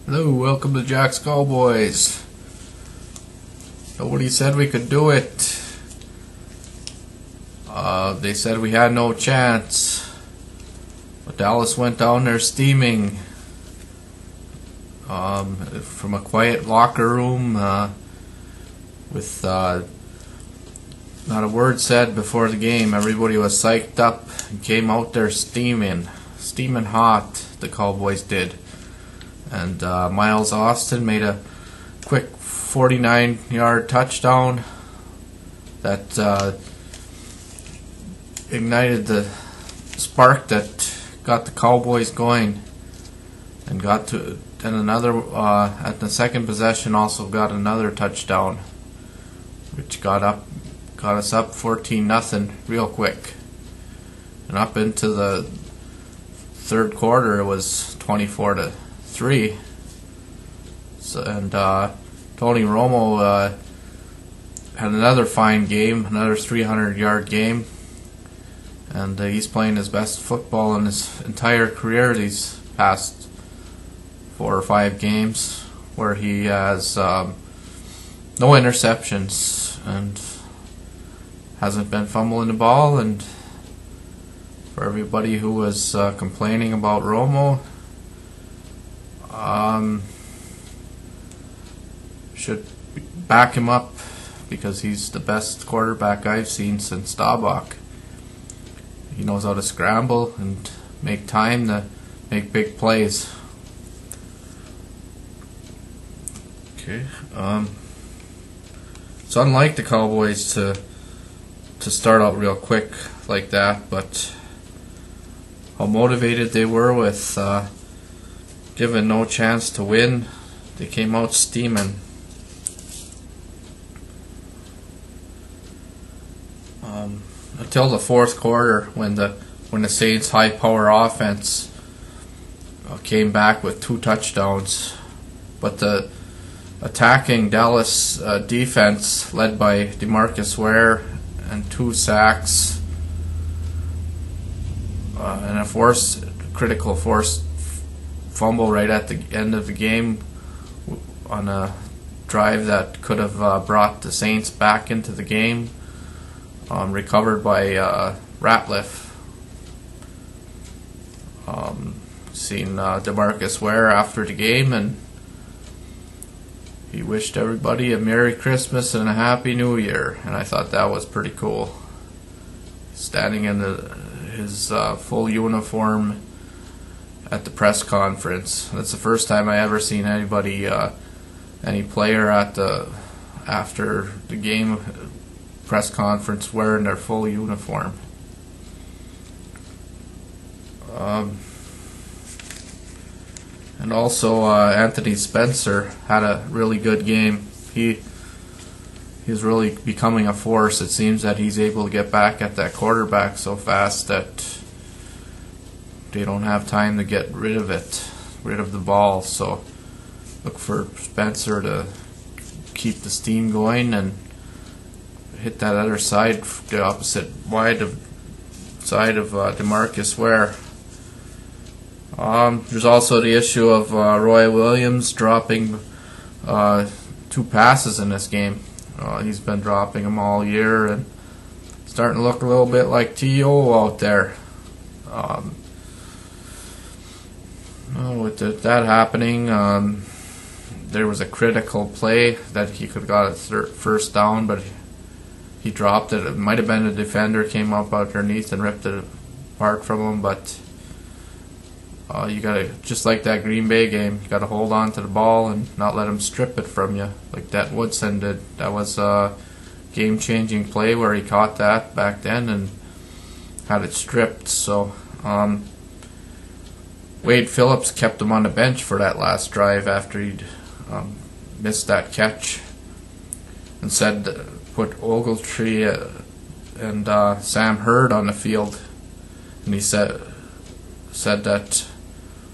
Hello, welcome to Jack's Cowboys. Nobody said we could do it. They said we had no chance. But Dallas went down there steaming from a quiet locker room with not a word said before the game. Everybody was psyched up and came out there steaming hot, the Cowboys did. And Miles Austin made a quick 49-yard touchdown that ignited the spark that got the Cowboys going, and another at the second possession also got another touchdown, which got us up 14-0 real quick, and up into the third quarter it was 24-3. So, and Tony Romo had another fine game, another 300-yard game, and he's playing his best football in his entire career these past 4 or 5 games, where he has no interceptions and hasn't been fumbling the ball. And for everybody who was complaining about Romo, should back him up, because he's the best quarterback I've seen since Staubach. He knows how to scramble and make time to make big plays. Okay. It's unlike the Cowboys to start out real quick like that, but how motivated they were with given no chance to win, they came out steaming. Until the fourth quarter, when the Saints' high-power offense came back with 2 touchdowns, but the attacking Dallas defense, led by Demarcus Ware and 2 sacks and a critical forced fumble right at the end of the game on a drive that could have brought the Saints back into the game, recovered by Ratliff. Seen Demarcus Ware after the game, and he wished everybody a Merry Christmas and a Happy New Year, and I thought that was pretty cool. Standing in his full uniform at the press conference. That's the first time I ever seen anybody, any player after the game press conference wearing their full uniform. And also Anthony Spencer had a really good game. He's really becoming a force. It seems that he's able to get back at that quarterback so fast that they don't have time to get rid of the ball. So look for Spencer to keep the steam going and hit that other side, the opposite side of Demarcus Ware. There's also the issue of Roy Williams dropping 2 passes in this game. He's been dropping them all year, and starting to look a little bit like T.O. out there. With that happening, there was a critical play that he could have got a first down, but he dropped it. It might have been a defender came up underneath and ripped it apart from him, but you gotta, just like that Green Bay game, you gotta hold on to the ball and not let him strip it from you, like that Woodson did. That was a game-changing play where he caught that back then and had it stripped. So Wade Phillips kept him on the bench for that last drive after he'd missed that catch, and said put Ogletree and Sam Hurd on the field, and he said that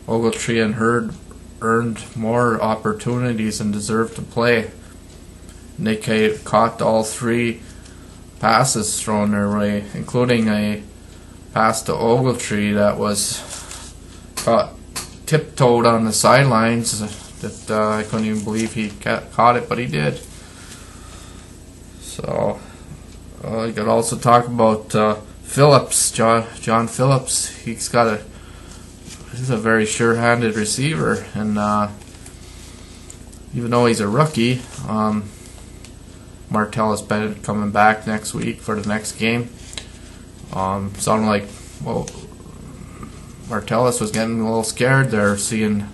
Ogletree and Hurd earned more opportunities and deserved to play. And they caught all 3 passes thrown their way, including a pass to Ogletree that was caught tiptoed on the sidelines that I couldn't even believe he caught it, but he did. So you could also talk about Phillips, John Phillips. He's a very sure-handed receiver, and even though he's a rookie, Martellus Bennett coming back next week for the next game. Sounded like, well, Martellus was getting a little scared there, seeing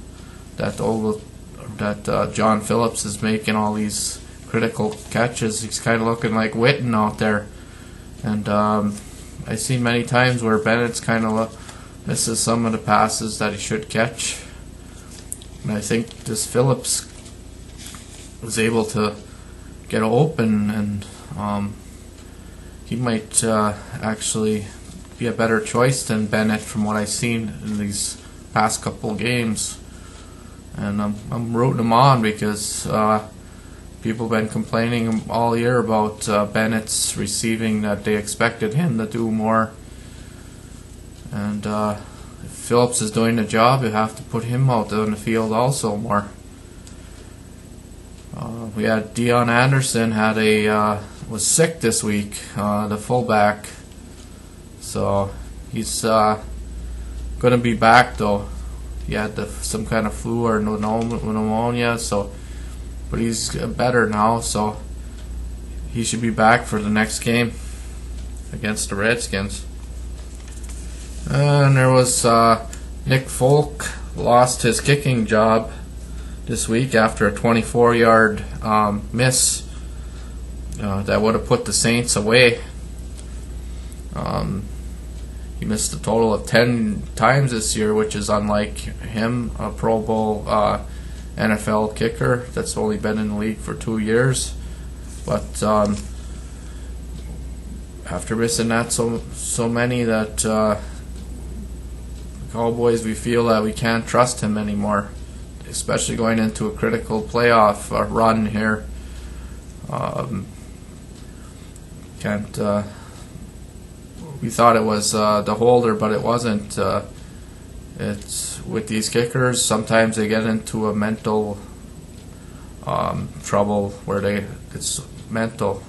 that John Phillips is making all these critical catches. He's kind of looking like Witten out there, and I've seen many times where Bennett's kind of misses some of the passes that he should catch, and I think this Phillips was able to get open, and he might actually be a better choice than Bennett from what I've seen in these past couple games. And I'm rooting him on because people have been complaining all year about Bennett's receiving, that they expected him to do more. And if Phillips is doing the job, you have to put him out on the field also more. We had Dion Anderson was sick this week, the fullback. So he's going to be back though. He had some kind of flu or pneumonia, but he's better now, so he should be back for the next game against the Redskins. And there was Nick Folk lost his kicking job this week after a 24-yard miss that would have put the Saints away. He missed a total of 10 times this year, which is unlike him, a Pro Bowl NFL kicker that's only been in the league for 2 years. But after missing that so many, that Cowboys, we feel that we can't trust him anymore, especially going into a critical playoff run here. We thought it was the holder, but it wasn't. It's with these kickers, sometimes they get into a mental trouble where it's mental.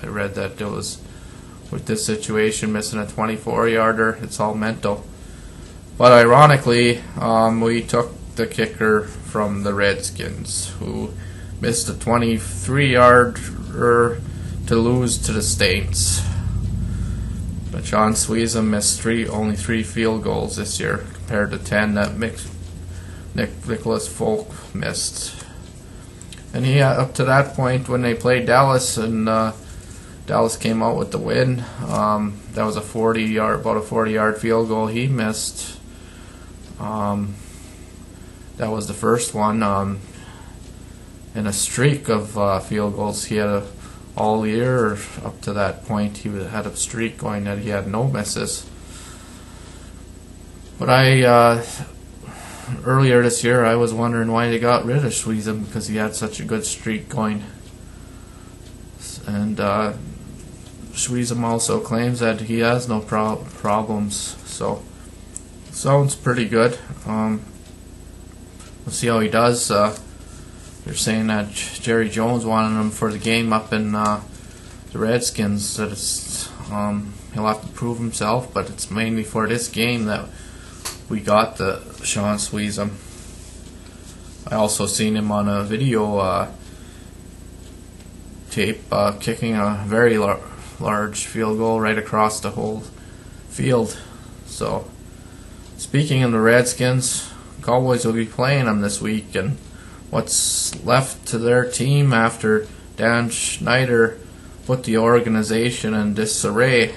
I read that it was with this situation, missing a 24-yarder, it's all mental. But ironically, we took the kicker from the Redskins, who missed a 23-yarder to lose to the Saints. But Sean Sweezum missed only 3 field goals this year compared to 10 that Nicholas Folk missed. And he up to that point when they played Dallas, and Dallas came out with the win. That was about a 40-yard field goal he missed. That was the first one in a streak of field goals he had all year. Up to that point, he had a streak going that he had no misses. But earlier this year, I was wondering why they got rid of Sweezum, because he had such a good streak going. And Sweezum also claims that he has no problems. So sounds pretty good. We'll see how he does. They're saying that Jerry Jones wanted him for the game up in the Redskins. That he'll have to prove himself, but it's mainly for this game that we got the Sean Sweezum. I also seen him on a video tape kicking a very large field goal right across the whole field. So, speaking of the Redskins, Cowboys will be playing them this week, and what's left to their team after Dan Snyder put the organization in disarray.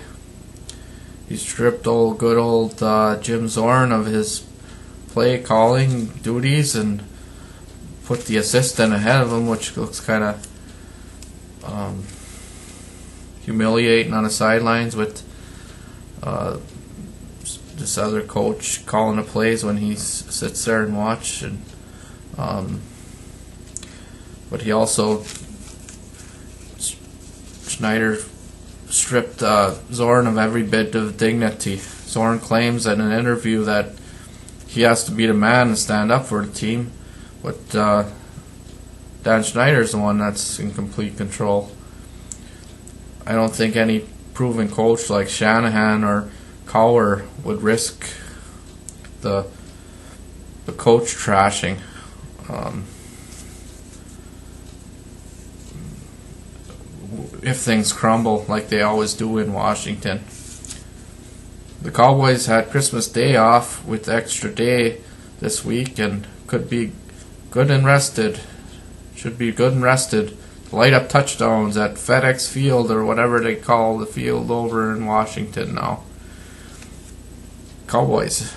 He stripped good old Jim Zorn of his play calling duties and put the assistant ahead of him, which looks kind of humiliating on the sidelines, with this other coach calling the plays when he sits there and watch. And but he also, Schneider stripped Zorn of every bit of dignity. Zorn claims in an interview that he has to be the man and stand up for the team, But Dan Schneider's the one that's in complete control. I don't think any proven coach like Shanahan or Cowher would risk the coach trashing. If things crumble like they always do in Washington. The Cowboys had Christmas Day off with the extra day this week and could be good and rested. Should be good and rested. Light up touchdowns at FedEx Field or whatever they call the field over in Washington now. Cowboys.